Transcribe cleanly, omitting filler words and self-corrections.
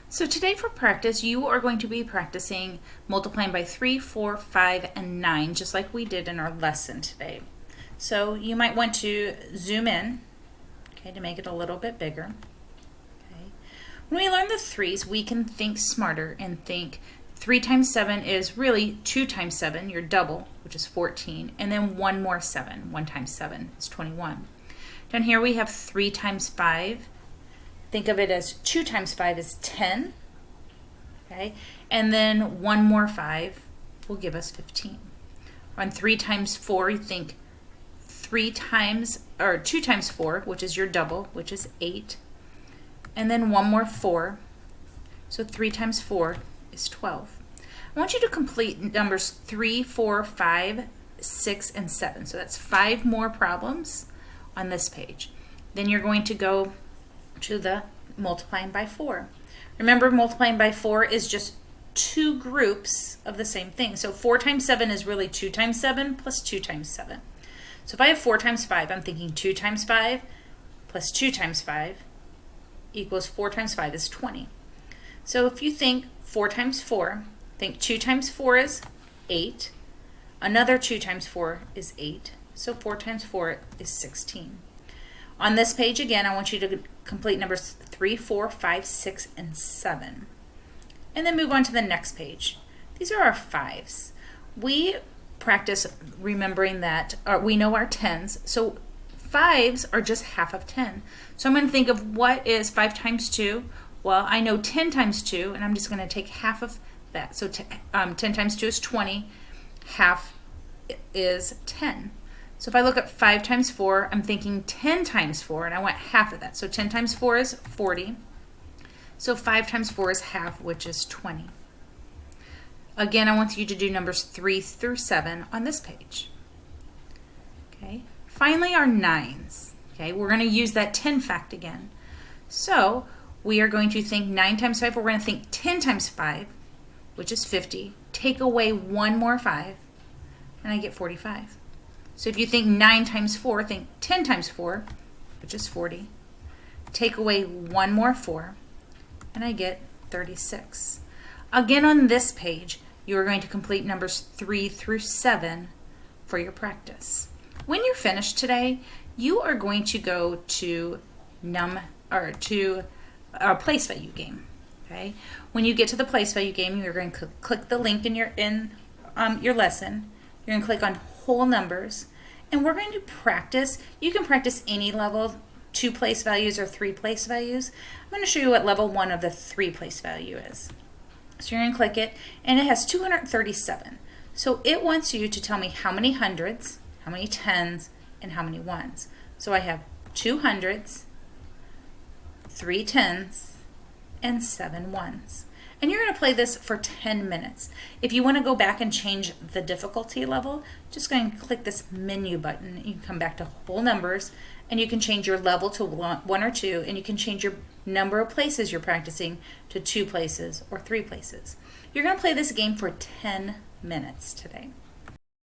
So today for practice, you are going to be practicing multiplying by 3, 4, 5, and 9, just like we did in our lesson today. So you might want to zoom in, okay, to make it a little bit bigger. Okay. When we learn the threes, we can think smarter and think 3 times 7 is really 2 times 7, your double, which is 14, and then one more 7. 1 times 7 is 21. Down here we have 3 times 5. Think of it as 2 times 5 is 10, okay? And then one more 5 will give us 15. On 3 times 4, you think 2 times 4, which is your double, which is 8. And then one more 4, so 3 times 4 is 12. I want you to complete numbers 3, 4, 5, 6, and 7. So that's 5 more problems on this page. Then you're going to go to the multiplying by 4. Remember, multiplying by 4 is just 2 groups of the same thing. So 4 times 7 is really 2 times 7 plus 2 times 7. So if I have 4 times 5, I'm thinking 2 times 5 plus 2 times 5 equals 4 times 5 is 20. So if you think 4 times 4, think 2 times 4 is 8. Another 2 times 4 is 8. So 4 times 4 is 16. On this page, again, I want you to complete numbers 3, 4, 5, 6, and 7. And then move on to the next page. These are our 5s. We practice remembering that we know our 10s. So 5s are just half of 10. So I'm going to think of what is 5 times 2. Well, I know 10 times 2, and I'm just going to take half of that. So 10 times 2 is 20. Half is 10. So if I look at 5 times 4, I'm thinking 10 times 4, and I want half of that. So 10 times 4 is 40. So 5 times 4 is half, which is 20. Again, I want you to do numbers 3 through 7 on this page. Okay. Finally, our 9s. Okay, we're going to use that 10 fact again. So we are going to think 9 times 5. We're going to think 10 times 5, which is 50. Take away one more 5, and I get 45. So if you think 9 times 4, think 10 times 4, which is 40. Take away one more 4, and I get 36. Again, on this page, you are going to complete numbers 3 through 7 for your practice. When you're finished today, you are going to go to a place value game. Okay? When you get to the place value game, you're going to click the link in your lesson. You're going to click on whole numbers, and we're going to practice. You can practice any level, 2 place values or 3 place values. I'm going to show you what level 1 of the 3 place value is. So you're going to click it, and it has 237. So it wants you to tell me how many hundreds, how many tens, and how many ones. So I have 2 hundreds, 3 tens, and 7 ones. And you're going to play this for 10 minutes. If you want to go back and change the difficulty level, just go and click this menu button. You can come back to whole numbers, and you can change your level to 1 or 2, and you can change your number of places you're practicing to 2 places or 3 places. You're going to play this game for 10 minutes today.